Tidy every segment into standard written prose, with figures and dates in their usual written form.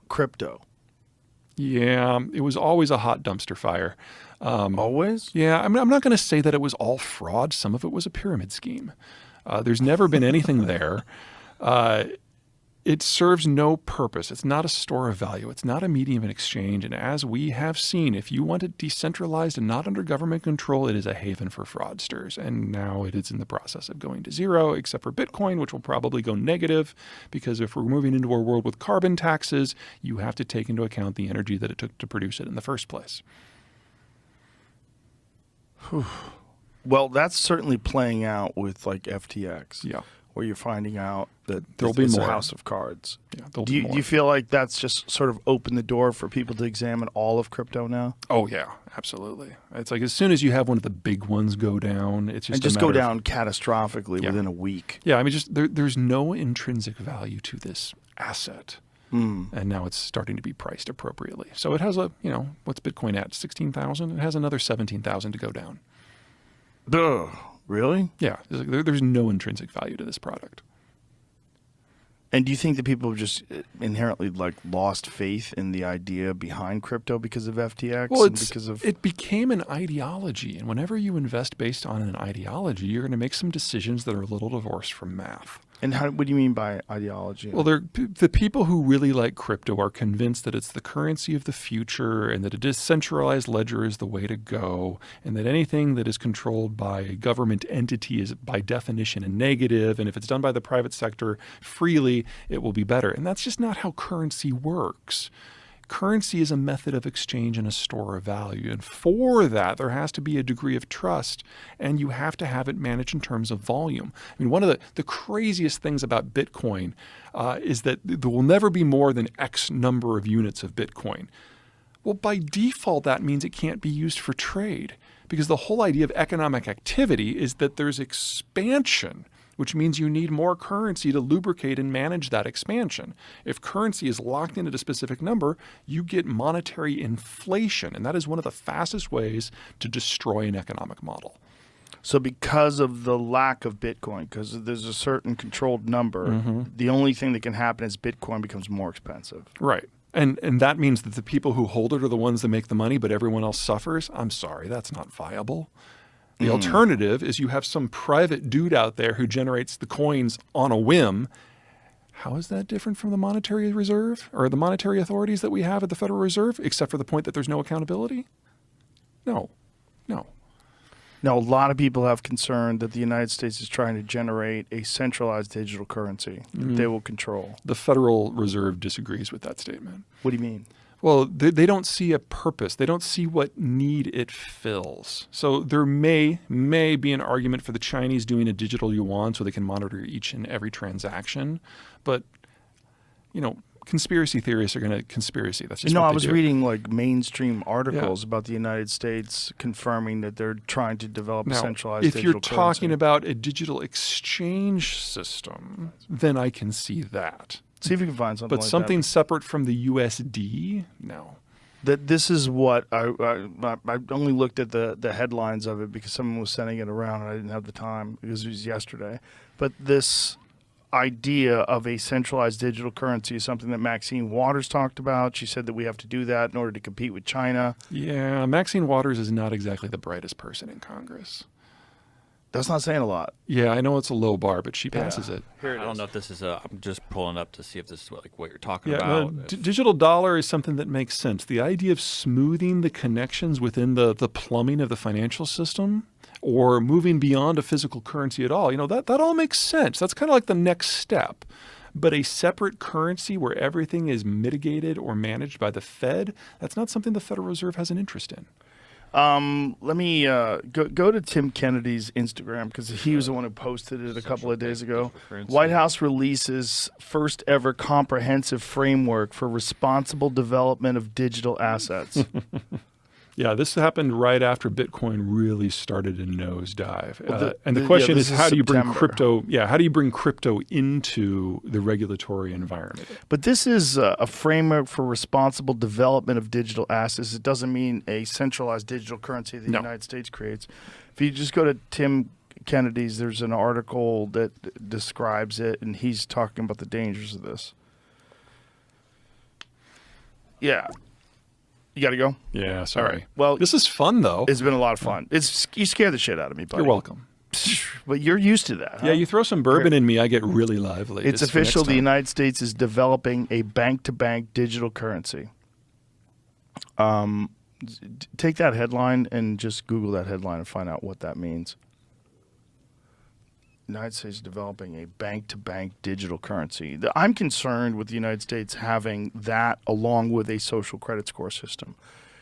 crypto? Yeah, it was always a hot dumpster fire. Always? Yeah, I'm not going to say that it was all fraud. Some of it was a pyramid scheme. There's never been anything there. It serves no purpose. It's not a store of value. It's not a medium of exchange. And as we have seen, if you want it decentralized and not under government control, it is a haven for fraudsters. And now it is in the process of going to zero, except for Bitcoin, which will probably go negative, because if we're moving into a world with carbon taxes, you have to take into account the energy that it took to produce it in the first place. Well, that's certainly playing out with like FTX. Yeah. Where you're finding out that There'll be it's more. a house of cards. Yeah, Do you feel like that's just sort of opened the door for people to examine all of crypto now? Oh, yeah, absolutely. It's like as soon as you have one of the big ones go down, it's just and just go down catastrophically within a week. Yeah, I mean, there's no intrinsic value to this asset. And now it's starting to be priced appropriately. So it has what's Bitcoin at? 16,000? It has another 17,000 to go down. Duh. Really? Yeah. There's no intrinsic value to this product. And do you think that people have just inherently lost faith in the idea behind crypto because of FTX? Well, it became an ideology. And whenever you invest based on an ideology, you're going to make some decisions that are a little divorced from math. And what do you mean by ideology? Well, the people who really like crypto are convinced that it's the currency of the future and that a decentralized ledger is the way to go, and that anything that is controlled by a government entity is by definition a negative, and if it's done by the private sector freely, it will be better. And that's just not how currency works. Currency is a method of exchange and a store of value. And for that, there has to be a degree of trust, and you have to have it managed in terms of volume. I mean, one of the craziest things about Bitcoin is that there will never be more than X number of units of Bitcoin. Well, by default, that means it can't be used for trade, because the whole idea of economic activity is that there's expansion, which means you need more currency to lubricate and manage that expansion. If currency is locked in at a specific number, you get monetary inflation, and that is one of the fastest ways to destroy an economic model. So because of the lack of Bitcoin, because there's a certain controlled number, the only thing that can happen is Bitcoin becomes more expensive. Right. And that means that the people who hold it are the ones that make the money, but everyone else suffers. I'm sorry, that's not viable. The alternative is you have some private dude out there who generates the coins on a whim. How is that different from the monetary reserve or the monetary authorities that we have at the Federal Reserve, except for the point that there's no accountability? No. Now, a lot of people have concern that the United States is trying to generate a centralized digital currency that they will control. The Federal Reserve disagrees with that statement. What do you mean? Well, they don't see a purpose. They don't see what need it fills. So there may be an argument for the Chinese doing a digital yuan so they can monitor each and every transaction. But, conspiracy theorists are going to conspiracy. That's just what they do. I was reading mainstream articles about the United States confirming that they're trying to develop a centralized digital currency. If you're talking about a digital exchange system, then I can see that. See if you can find something But something separate from the USD, no. This is what I only looked at the headlines of it because someone was sending it around and I didn't have the time because it was yesterday. But this idea of a centralized digital currency is something that Maxine Waters talked about. She said that we have to do that in order to compete with China. Yeah, Maxine Waters is not exactly the brightest person in Congress. That's not saying a lot. Yeah, I know it's a low bar, but she passes it. I don't know if this is I'm just pulling up to see if this is what you're talking about. No, digital dollar is something that makes sense. The idea of smoothing the connections within the plumbing of the financial system or moving beyond a physical currency at all, that all makes sense. That's kind of like the next step. But a separate currency where everything is mitigated or managed by the Fed, that's not something the Federal Reserve has an interest in. Let me go to Tim Kennedy's Instagram because he was the one who posted it a couple of days ago. White House releases first ever comprehensive framework for responsible development of digital assets. Yeah, this happened right after Bitcoin really started to nosedive. And the question is, how do you bring crypto? Yeah, how do you bring crypto into the regulatory environment? But this is a framework for responsible development of digital assets. It doesn't mean a centralized digital currency that the United States creates. If you just go to Tim Kennedy's, there's an article that describes it, and he's talking about the dangers of this. Yeah. You got to go? Yeah, sorry. All right. Well, this is fun though. It's been a lot of fun. You scare the shit out of me, buddy. You're welcome. But you're used to that, huh? Yeah, you throw some bourbon in me, I get really lively. It's Just for official. next The time. United States is developing a bank-to-bank digital currency. Take that headline and just Google that headline and find out what that means. The United States is developing a bank-to-bank digital currency. I'm concerned with the United States having that along with a social credit score system.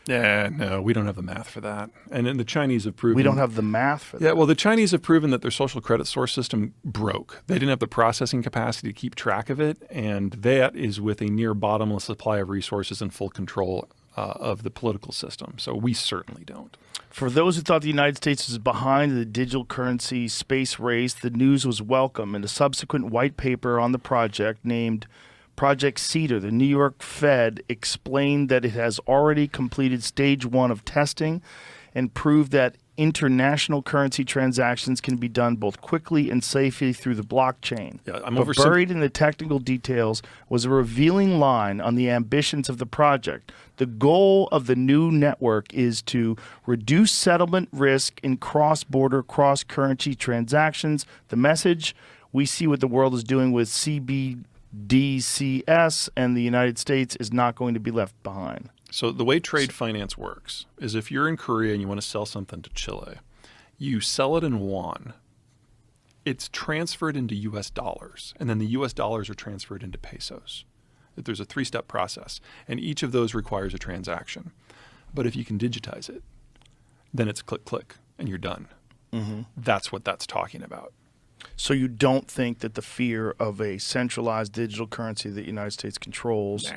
Yeah, no, we don't have the math for that. And then the Chinese have proven We don't have the math for that. Yeah, well, the Chinese have proven that their social credit score system broke. They didn't have the processing capacity to keep track of it, and that is with a near bottomless supply of resources and full control of the political system. So we certainly don't. For those who thought the United States was behind the digital currency space race, the news was welcome. In a subsequent white paper on the project named Project Cedar, the New York Fed explained that it has already completed stage 1 of testing and proved that international currency transactions can be done both quickly and safely through the blockchain. Yeah, I'm But buried in the technical details was a revealing line on the ambitions of the project. The goal of the new network is to reduce settlement risk in cross-border, cross-currency transactions. The message: we see what the world is doing with CBDCs, and the United States is not going to be left behind. So the way trade finance works is if you're in Korea and you want to sell something to Chile, you sell it in won. It's transferred into U.S. dollars, and then the U.S. dollars are transferred into pesos. There's a 3-step process, and each of those requires a transaction. But if you can digitize it, then it's click, click, and you're done. Mm-hmm. That's what that's talking about. So you don't think that the fear of a centralized digital currency that the United States controls,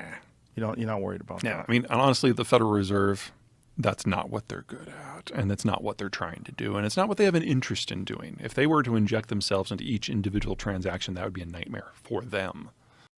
you're not worried about that? I mean, honestly, the Federal Reserve, that's not what they're good at, and that's not what they're trying to do, and it's not what they have an interest in doing. If they were to inject themselves into each individual transaction, that would be a nightmare for them.